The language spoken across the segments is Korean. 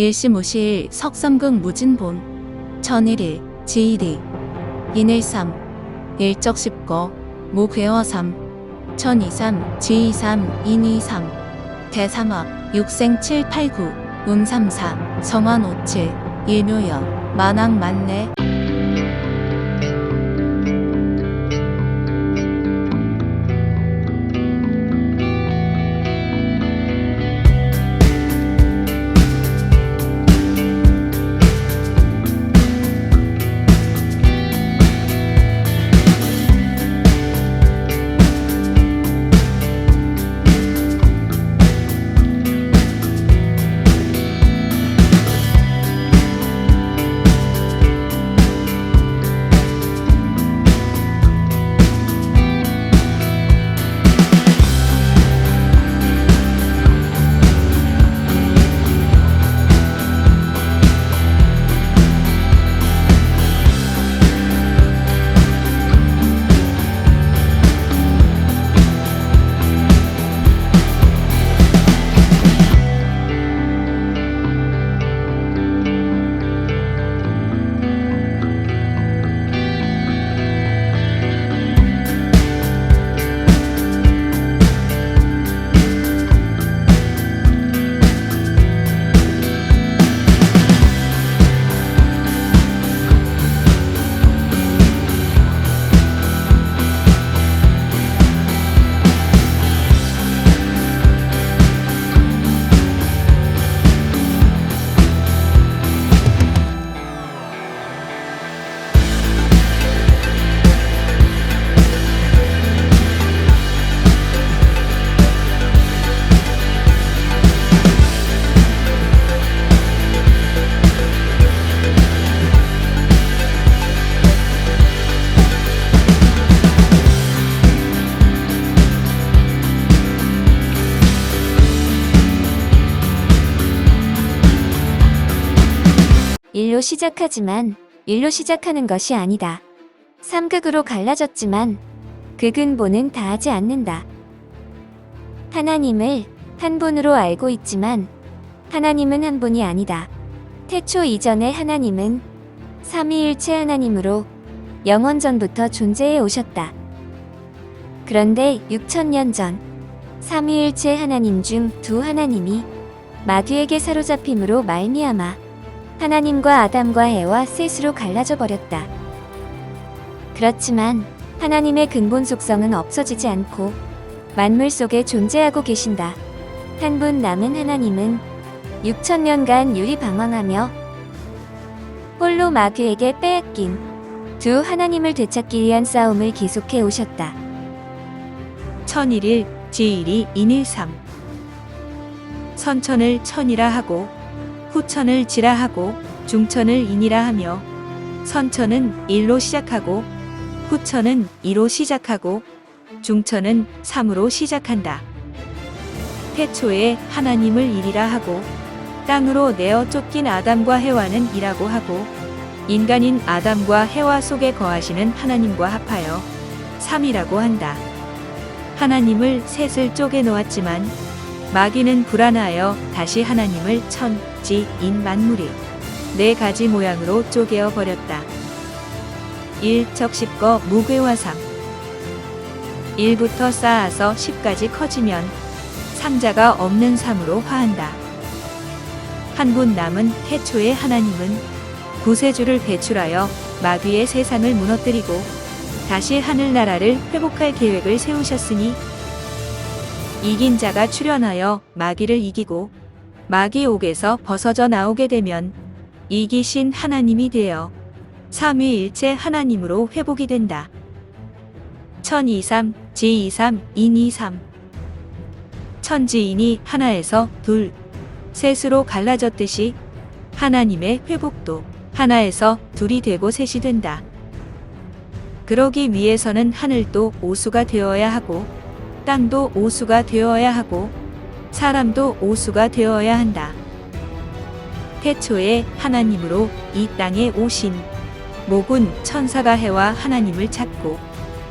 일시무실 석삼극 무진본 천일일 지일이 인일삼 일적십거 무괴어삼 천이삼 지이삼 인이삼 대삼합 육생칠팔구 음삼사 성환오칠 일묘역 만왕만내 일로 시작하지만 일로 시작하는 것이 아니다. 삼극으로 갈라졌지만 그 근본은 다하지 않는다. 하나님을 한 분으로 알고 있지만 하나님은 한 분이 아니다. 태초 이전의 하나님은 삼위일체 하나님으로 영원전부터 존재해 오셨다. 그런데 6천년 전 삼위일체 하나님 중 두 하나님이 마귀에게 사로잡힘으로 말미암아 하나님과 아담과 해와 셋으로 갈라져 버렸다. 그렇지만 하나님의 근본 속성은 없어지지 않고 만물 속에 존재하고 계신다. 한 분 남은 하나님은 6천년간 유리방황하며 홀로 마귀에게 빼앗긴 두 하나님을 되찾기 위한 싸움을 계속해 오셨다. 천일일 지일이 인일삼 선천을 천이라 하고 후천을 지라 하고 중천을 인이라 하며 선천은 1로 시작하고 후천은 2로 시작하고 중천은 3으로 시작한다. 태초에 하나님을 일이라 하고 땅으로 내어 쫓긴 아담과 해와는 이라고 하고 인간인 아담과 해와 속에 거하시는 하나님과 합하여 삼이라고 한다. 하나님을 셋을 쪼개 놓았지만 마귀는 불안하여 다시 하나님을 천, 지, 인 만물이 네 가지 모양으로 쪼개어 버렸다. 일적십거 무괴화삼 1부터 쌓아서 10까지 커지면 상자가 없는 삼으로 화한다. 한 분 남은 태초의 하나님은 구세주를 배출하여 마귀의 세상을 무너뜨리고 다시 하늘나라를 회복할 계획을 세우셨으니 이긴 자가 출현하여 마귀를 이기고 마귀 옥에서 벗어져 나오게 되면 이기신 하나님이 되어 삼위일체 하나님으로 회복이 된다. 천이삼, 지이삼, 인이삼 천지인이 하나에서 둘, 셋으로 갈라졌듯이 하나님의 회복도 하나에서 둘이 되고 셋이 된다. 그러기 위해서는 하늘도 오수가 되어야 하고 땅도 오수가 되어야 하고 사람도 오수가 되어야 한다. 태초에 하나님으로 이 땅에 오신 목은 천사가 해와 하나님을 찾고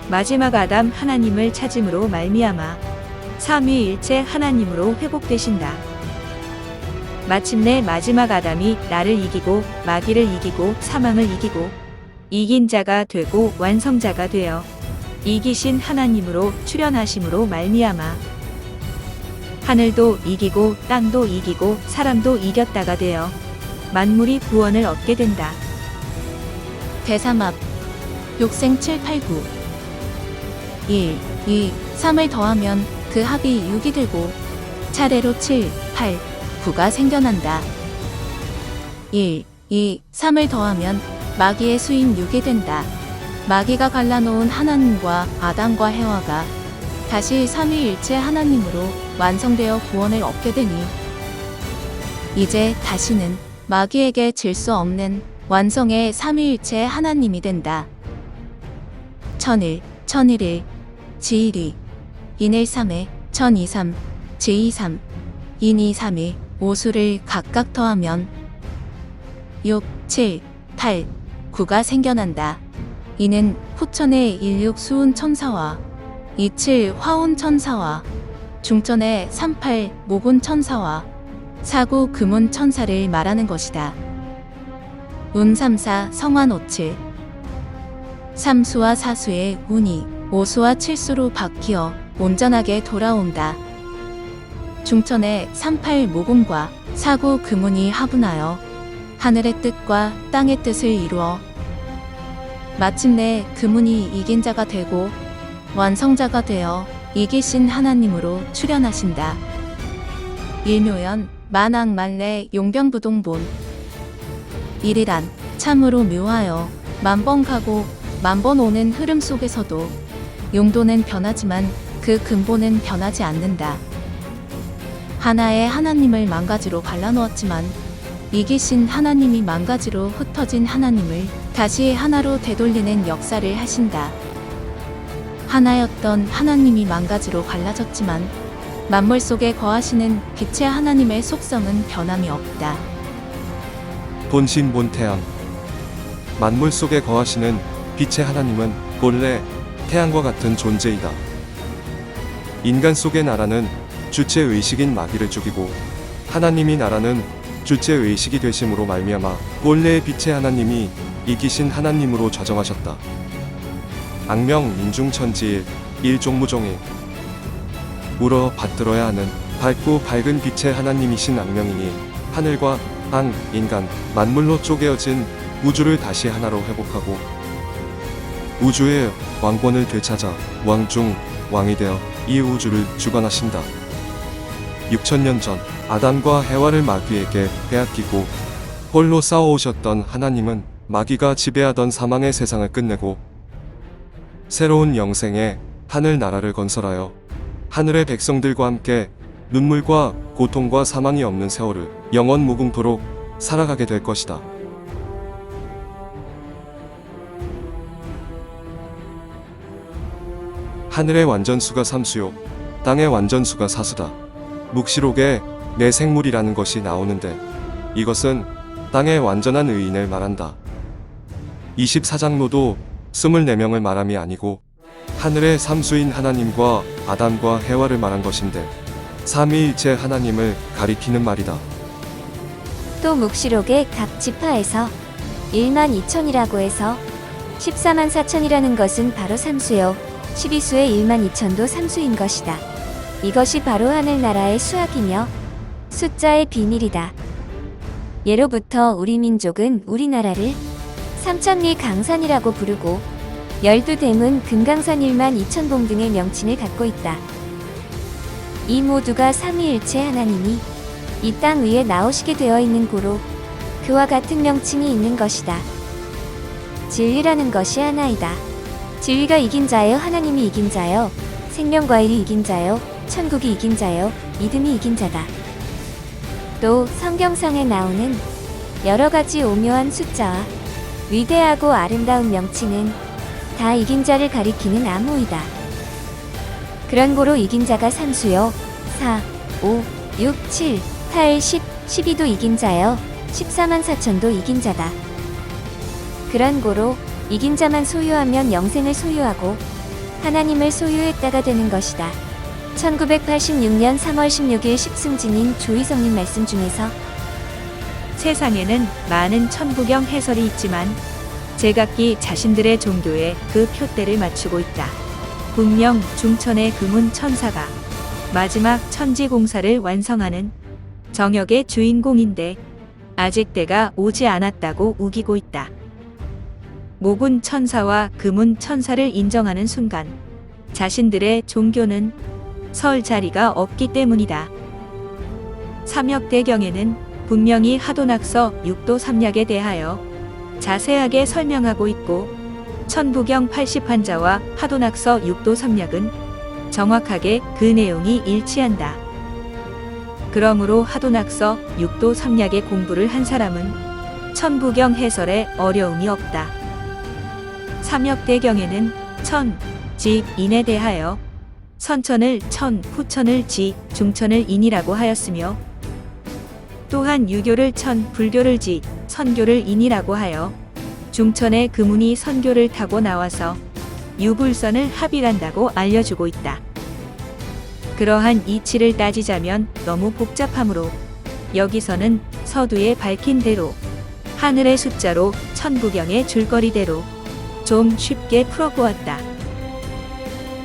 마지막 아담 하나님을 찾음으로 말미암아 삼위일체 하나님으로 회복되신다. 마침내 마지막 아담이 나를 이기고 마귀를 이기고 사망을 이기고 이긴 자가 되고 완성자가 되어 이기신 하나님으로 출현하심으로 말미암아 하늘도 이기고 땅도 이기고 사람도 이겼다가 되어 만물이 구원을 얻게 된다. 대삼합 욕생 7, 8, 9 1, 2, 3을 더하면 그 합이 6이 되고 차례로 7, 8, 9가 생겨난다. 1, 2, 3을 더하면 마귀의 수인 6이 된다. 마귀가 갈라놓은 하나님과 아담과 해와가 다시 삼위일체 하나님으로 완성되어 구원을 얻게 되니 이제 다시는 마귀에게 질 수 없는 완성의 삼위일체 하나님이 된다. 천일, 천일일, 지일이, 인일삼에, 천이삼, 지이삼, 인이삼일, 오수를 각각 더하면 6, 7, 8, 9가 생겨난다. 이는 후천의 16 수운 천사와 27 화운 천사와 중천의 38 모군 천사와 49 금운 천사를 말하는 것이다. 운 34 성환 57 삼수와 사수의 운이 오수와 칠수로 바뀌어 온전하게 돌아온다. 중천의 38 모군과 49 금운이 화분하여 하늘의 뜻과 땅의 뜻을 이루어 마침내 금운이 이긴 자가 되고 완성자가 되어 이기신 하나님으로 출현하신다. 일묘연 만왕만래 용병부동본 일이란 참으로 묘하여 만번 가고 만번 오는 흐름 속에서도 용도는 변하지만 그 근본은 변하지 않는다. 하나의 하나님을 만 가지로 갈라놓았지만 이기신 하나님이 만 가지로 흩어진 하나님을 다시 하나로 되돌리는 역사를 하신다. 하나였던 하나님이 만 가지로 갈라졌지만 만물 속에 거하시는 빛의 하나님의 속성은 변함이 없다. 본신 본태양 만물 속에 거하시는 빛의 하나님은 본래 태양과 같은 존재이다. 인간 속의 나라는 주체의식인 마귀를 죽이고 하나님이 나라는 주체의식이 되심으로 말미암아 본래의 빛의 하나님이 이기신 하나님으로 좌정하셨다. 악명 인중천지일 일종무종일 울어 받들어야 하는 밝고 밝은 빛의 하나님이신 악명이니 하늘과 땅, 인간, 만물로 쪼개어진 우주를 다시 하나로 회복하고 우주의 왕권을 되찾아 왕 중 왕이 되어 이 우주를 주관하신다. 6천년 전 아담과 해와를 마귀에게 빼앗기고 홀로 싸워오셨던 하나님은 마귀가 지배하던 사망의 세상을 끝내고 새로운 영생의 하늘 나라를 건설하여 하늘의 백성들과 함께 눈물과 고통과 사망이 없는 세월을 영원 무궁토록 살아가게 될 것이다. 하늘의 완전수가 삼수요, 땅의 완전수가 사수다. 묵시록에 내 생물이라는 것이 나오는데 이것은 땅의 완전한 의인을 말한다. 24장로도 24명을 말함이 아니고 하늘의 삼수인 하나님과 아담과 해와를 말한 것인데 삼위일체 하나님을 가리키는 말이다. 또 묵시록의 각 지파에서 1만 2천이라고 해서 14만 4천이라는 것은 바로 삼수요 12수의 1만 2천도 삼수인 것이다. 이것이 바로 하늘나라의 수학이며 숫자의 비밀이다. 예로부터 우리 민족은 우리나라를 삼천리 강산이라고 부르고 12댐은 금강산 1만 2천봉 등의 명칭을 갖고 있다. 이 모두가 삼위일체 하나님이 이 땅 위에 나오시게 되어 있는 고로 그와 같은 명칭이 있는 것이다. 진리라는 것이 하나이다. 진리가 이긴 자여, 하나님이 이긴 자여, 생명과일이 이긴 자여, 천국이 이긴 자여, 믿음이 이긴 자다. 또 성경상에 나오는 여러 가지 오묘한 숫자와 위대하고 아름다운 명칭은 다 이긴 자를 가리키는 암호이다. 그런 고로 이긴 자가 삼수요 4, 5, 6, 7, 8, 10, 12도 이긴 자여 14만 4천도 이긴 자다. 그런 고로 이긴 자만 소유하면 영생을 소유하고 하나님을 소유했다가 되는 것이다. 1986년 3월 16일 십승진인 조희성님 말씀 중에서 세상에는 많은 천부경 해설이 있지만 제각기 자신들의 종교에 그 표대를 맞추고 있다. 분명 중천의 금운 천사가 마지막 천지공사를 완성하는 정역의 주인공인데 아직 때가 오지 않았다고 우기고 있다. 모군 천사와 금운 천사를 인정하는 순간 자신들의 종교는 설 자리가 없기 때문이다. 삼역대경에는 분명히 하도낙서 6도 삼약에 대하여 자세하게 설명하고 있고 천부경 80환자와 하도낙서 6도 삼약은 정확하게 그 내용이 일치한다. 그러므로 하도낙서 6도 삼약의 공부를 한 사람은 천부경 해설에 어려움이 없다. 삼역대경에는 천, 지, 인에 대하여 선천을 천, 후천을 지, 중천을 인이라고 하였으며 또한 유교를 천, 불교를 지, 선교를 인이라고 하여 중천의 금운이 선교를 타고 나와서 유불선을 합일한다고 알려주고 있다. 그러한 이치를 따지자면 너무 복잡하므로 여기서는 서두에 밝힌 대로 하늘의 숫자로 천부경의 줄거리대로 좀 쉽게 풀어보았다.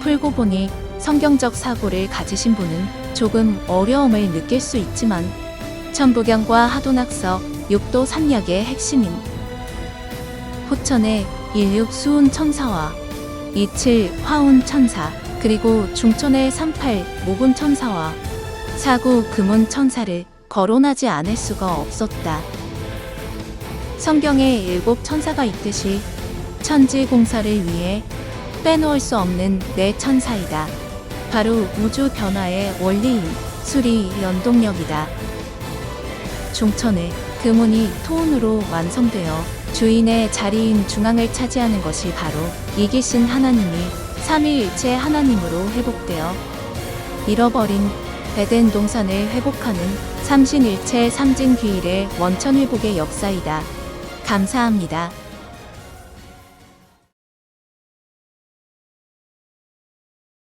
풀고 보니 성경적 사고를 가지신 분은 조금 어려움을 느낄 수 있지만 천부경과 하도낙서 6도 삼약의 핵심인 호천의 16 수운 천사와 27 화운 천사 그리고 중천의 38 모군 천사와 49 금운 천사를 거론하지 않을 수가 없었다. 성경에 7 천사가 있듯이 천지 공사를 위해 빼놓을 수 없는 네 천사이다. 바로 우주 변화의 원리인 수리 연동력이다. 중천의 금운이 토운으로 완성되어 주인의 자리인 중앙을 차지하는 것이 바로 이기신 하나님이 삼위일체 하나님으로 회복되어 잃어버린 에덴 동산을 회복하는 삼신일체 삼진귀일의 원천회복의 역사이다. 감사합니다.